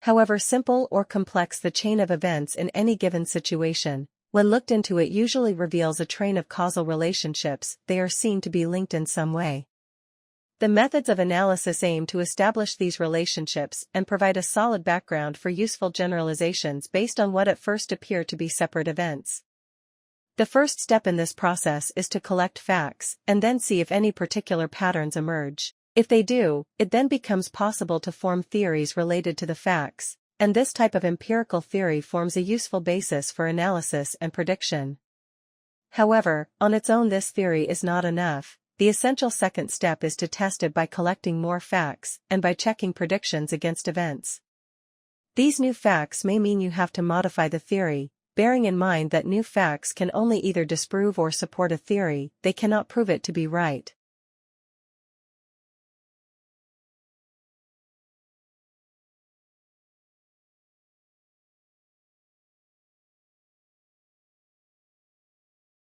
However simple or complex the chain of events in any given situation, when looked into it usually reveals a train of causal relationships. They are seen to be linked in some way. The methods of analysis aim to establish these relationships and provide a solid background for useful generalizations based on what at first appear to be separate events. The first step in this process is to collect facts and then see if any particular patterns emerge. If they do, it then becomes possible to form theories related to the facts, and this type of empirical theory forms a useful basis for analysis and prediction. However, on its own this theory is not enough. The essential second step is to test it by collecting more facts and by checking predictions against events. These new facts may mean you have to modify the theory, bearing in mind that new facts can only either disprove or support a theory, they cannot prove it to be right.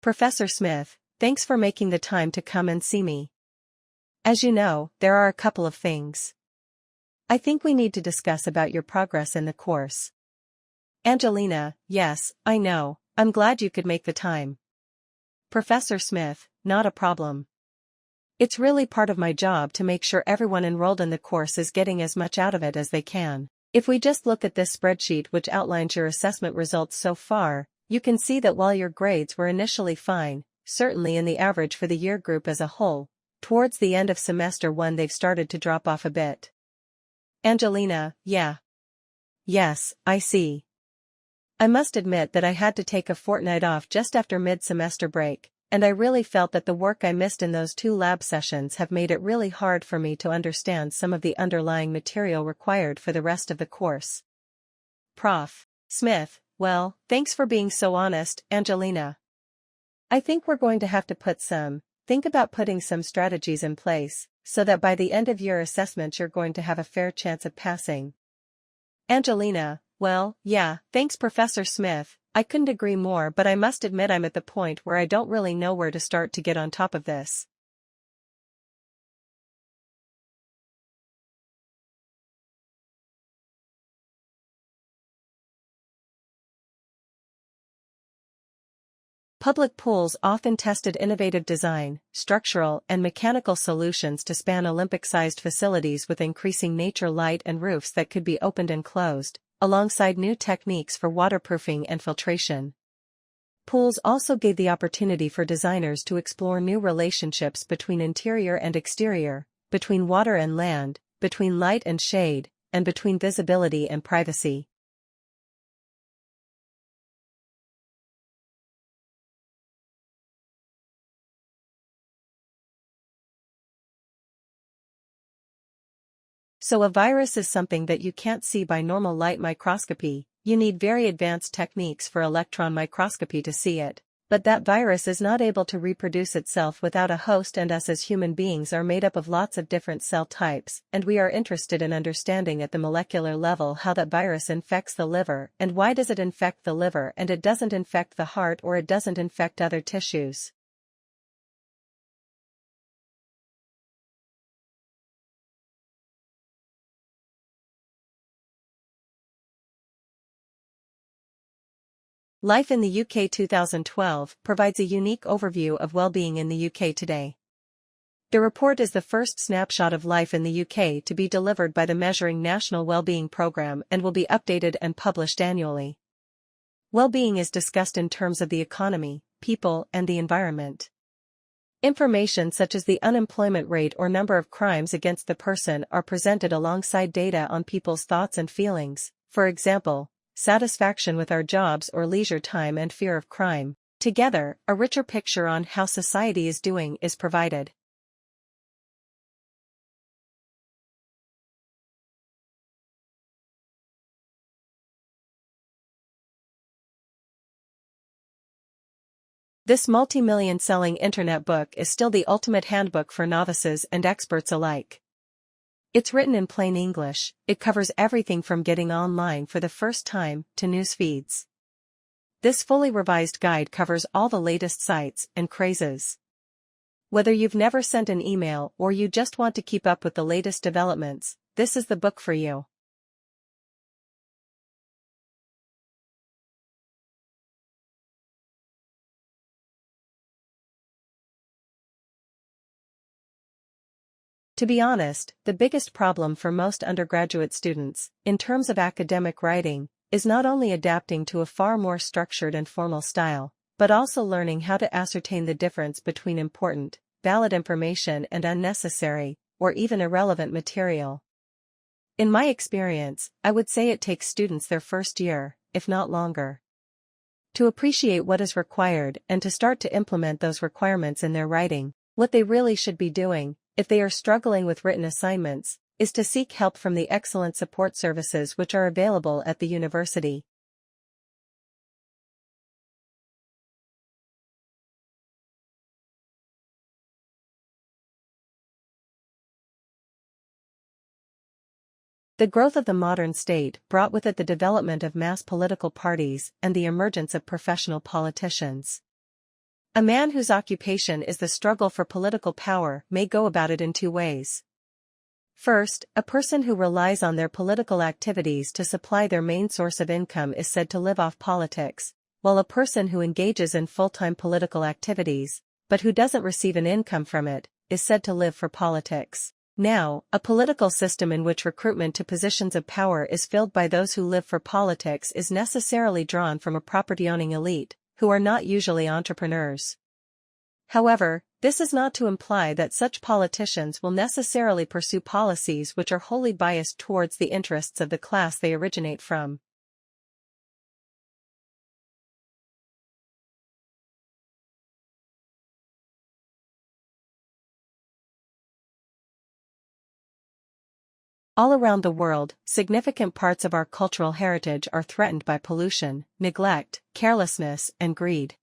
Professor Smith, thanks for making the time to come and see me. As you know, there are a couple of things I think we need to discuss about your progress in the course. Angelina, yes, I know, I'm glad you could make the time. Professor Smith, not a problem. It's really part of my job to make sure everyone enrolled in the course is getting as much out of it as they can. If we just look at this spreadsheet which outlines your assessment results so far, you can see that while your grades were initially fine, certainly in the average for the year group as a whole, towards the end of semester 1 they've started to drop off a bit. Angelina, yeah. Yes, I see. I must admit that I had to take a fortnight off just after mid-semester break, and I really felt that the work I missed in those 2 lab sessions have made it really hard for me to understand some of the underlying material required for the rest of the course. Prof. Smith, well, thanks for being so honest, Angelina. I think we're going to have to think about putting some strategies in place, so that by the end of your assessment you're going to have a fair chance of passing. Angelina, well, yeah, thanks Professor Smith, I couldn't agree more, but I must admit I'm at the point where I don't really know where to start to get on top of this. Public pools often tested innovative design, structural and mechanical solutions to span Olympic-sized facilities with increasing nature light and roofs that could be opened and closed, alongside new techniques for waterproofing and filtration. Pools also gave the opportunity for designers to explore new relationships between interior and exterior, between water and land, between light and shade, and between visibility and privacy. So a virus is something that you can't see by normal light microscopy, you need very advanced techniques for electron microscopy to see it. But that virus is not able to reproduce itself without a host, and us as human beings are made up of lots of different cell types, and we are interested in understanding at the molecular level how that virus infects the liver, and why does it infect the liver and it doesn't infect the heart or it doesn't infect other tissues. Life in the UK 2012 provides a unique overview of well-being in the UK today. The report is the first snapshot of life in the UK to be delivered by the Measuring National Wellbeing Programme and will be updated and published annually. Well-being is discussed in terms of the economy, people, and the environment. Information such as the unemployment rate or number of crimes against the person are presented alongside data on people's thoughts and feelings, for example, satisfaction with our jobs or leisure time and fear of crime. Together, a richer picture on how society is doing is provided. This multi-million selling internet book is still the ultimate handbook for novices and experts alike. It's written in plain English, it covers everything from getting online for the first time to news feeds. This fully revised guide covers all the latest sites and crazes. Whether you've never sent an email or you just want to keep up with the latest developments, this is the book for you. To be honest, the biggest problem for most undergraduate students, in terms of academic writing, is not only adapting to a far more structured and formal style, but also learning how to ascertain the difference between important, valid information and unnecessary, or even irrelevant material. In my experience, I would say it takes students their first year, if not longer, to appreciate what is required and to start to implement those requirements in their writing. What they really should be doing, if they are struggling with written assignments, is to seek help from the excellent support services which are available at the university. The growth of the modern state brought with it the development of mass political parties and the emergence of professional politicians. A man whose occupation is the struggle for political power may go about it in two ways. First, a person who relies on their political activities to supply their main source of income is said to live off politics, while a person who engages in full-time political activities, but who doesn't receive an income from it, is said to live for politics. Now, a political system in which recruitment to positions of power is filled by those who live for politics is necessarily drawn from a property-owning elite, who are not usually entrepreneurs. However, this is not to imply that such politicians will necessarily pursue policies which are wholly biased towards the interests of the class they originate from. All around the world, significant parts of our cultural heritage are threatened by pollution, neglect, carelessness, and greed.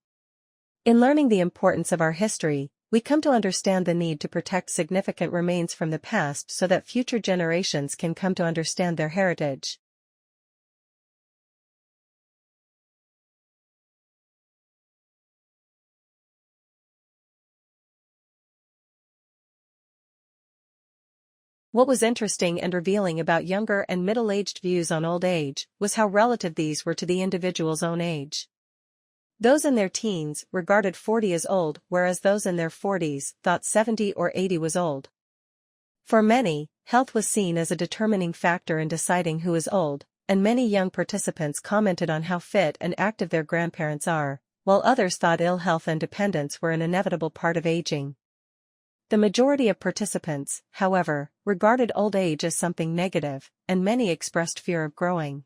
In learning the importance of our history, we come to understand the need to protect significant remains from the past so that future generations can come to understand their heritage. What was interesting and revealing about younger and middle-aged views on old age was how relative these were to the individual's own age. Those in their teens regarded 40 as old, whereas those in their 40s thought 70 or 80 was old. For many, health was seen as a determining factor in deciding who is old, and many young participants commented on how fit and active their grandparents are, while others thought ill health and dependence were an inevitable part of aging. The majority of participants, however, regarded old age as something negative, and many expressed fear of growing